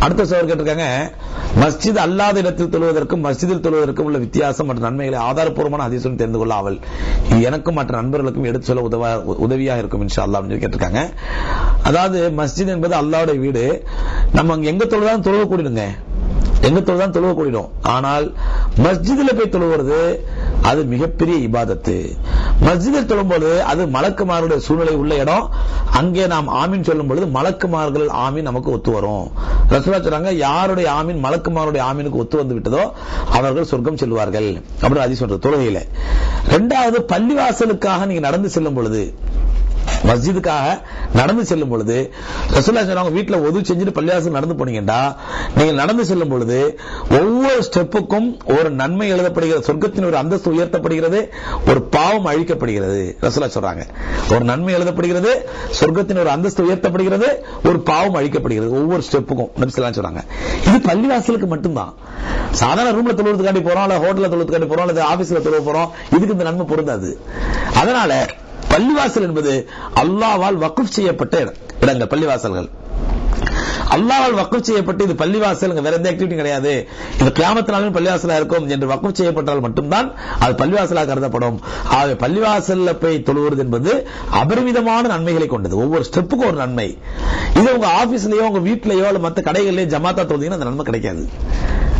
அடுத்த சோழர் கேட்டிருக்காங்க, மஸ்ஜித் அல்லாத இடத்தில் தொழுவதற்கும் மஸ்ஜிதில் தொழுவதற்கும் உள்ள வித்தியாசம் மற்றும் நன்மைகளை ஆதாரப்பூர்வமான ஹதீஸுடன் தெரிந்து கொள்ள ஆவல். இது எனக்கும் மற்ற நண்பர்களுக்கும் எடுத்து சொல்ல உதவியாக இருக்கும் இன்ஷா அல்லாஹ் அப்படின்னு கேட்டிருக்காங்க. அதாவது மஸ்ஜித் என்பது அல்லாஹ்வுடைய வீடு. நம்ம அங்க எங்க தொழுதாலும் தொழுவக்கூடியதுங்க, எங்க தொழுதான் தொழுவக்கூடியும். ஆனால் மஸ்ஜிதில் போய் தொழுவது அது மிகப்பெரிய இபாதத்து. மஸ்ஜிதில் தொழும்போது அது மலக்குமார்களுடைய சூழ்நிலை உள்ள இடம். அங்கே நாம் ஆமீன் சொல்லும் பொழுது மலக்குமார்கள் ஆமீன் நமக்கு ஒத்து வரும். ரசூலுல்லாஹ் சொல்றாங்க, யாருடைய ஆமீன் மலக்குமாருடைய ஆமீனுக்கு ஒத்து வந்து விட்டதோ அவர்கள் சொர்க்கம் செல்வார்கள் அப்படின்னு ஹதீஸ் சொல்றது தொழுகையில. இரண்டாவது, பள்ளிவாசலுக்காக நீங்க நடந்து செல்லும் பொழுது, மஸ்ஜிதுக்காக நடந்து செல்லும் பொழுது ரசூலுல்லாஹ் சொல்றாங்க, வீட்டுல ஒது செஞ்சுட்டு பள்ளிவாசல் நடந்து போனீங்கடா, நீங்க நடந்து செல்லும் பொழுது ஒவ்வொரு ஸ்டெப்புக்கும் ஒரு நன்மை எழுதப்படுகிறது, சொர்க்கத்தின் ஒரு அந்தஸ்து உயர்த்தப்படுகிறது, ஒரு பாவம் அழிக்கப்படுகிறது. ரசூலுல்லாஹ் சொல்றாங்க, ஒரு நன்மை எழுதப்படுகிறது, சொர்க்கத்தின் ஒரு அந்தஸ்து உயர்த்தப்படுகிறது, ஒரு பாவம் அழிக்கப்படுகிறது ஒவ்வொரு ஸ்டெப்புக்கும். நபி ஸல்லல்லாஹு அலைஹி வஸல்லம் சொல்றாங்க. இது பள்ளிவாசலுக்கு மட்டும்தான். சாதாரண ரூம்ல தொழுவதுக்காண்டி போறோம், இல்ல ஹோட்டல்ல தொழுவதுக்காண்டி போறோம், இல்ல ஆபீஸ்ல தொழுவ போறோம், இதுக்கு இந்த நன்மை பொருந்தாது. அதனால பள்ளிவாசல் என்பது அல்லாஹ்வால் வக்ஃப் செய்யப்பட்ட இடங்கள். பள்ளிவாசல்கள் அல்லாஹ்வால் வக்ஃப் செய்யப்பட்டு, இது பள்ளிவாசல், வேற எந்த ஆக்டிவிட்டி கிடையாது, இது கியாமத் நாளில் பள்ளிவாசலா இருக்கும் என்று வக்ஃப் செய்யப்பட்டால் மட்டும்தான் அது பள்ளிவாசலாக கருதப்படும். ஆகவே பள்ளிவாசல்ல போய் தொழுவது என்பது அபரிமிதமான நன்மைகளை கொண்டது. ஒவ்வொரு ஸ்டெப்புக்கும் ஒரு நன்மை. இது உங்க ஆபீஸ்லயோ உங்க வீட்லயோ இல்ல மற்ற கடைகளிலேயோ ஜமாத்தா தொழுதீங்கன்னா அந்த நன்மை கிடைக்காது.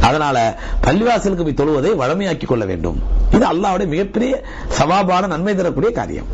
அதனால பள்ளிவாசலுக்கு போய் தொழுவதை வழமையாக்கிக் கொள்ள வேண்டும். இது அல்லாஹ்வுடைய மிகப்பெரிய சவாபான நன்மை தரக்கூடிய காரியம்.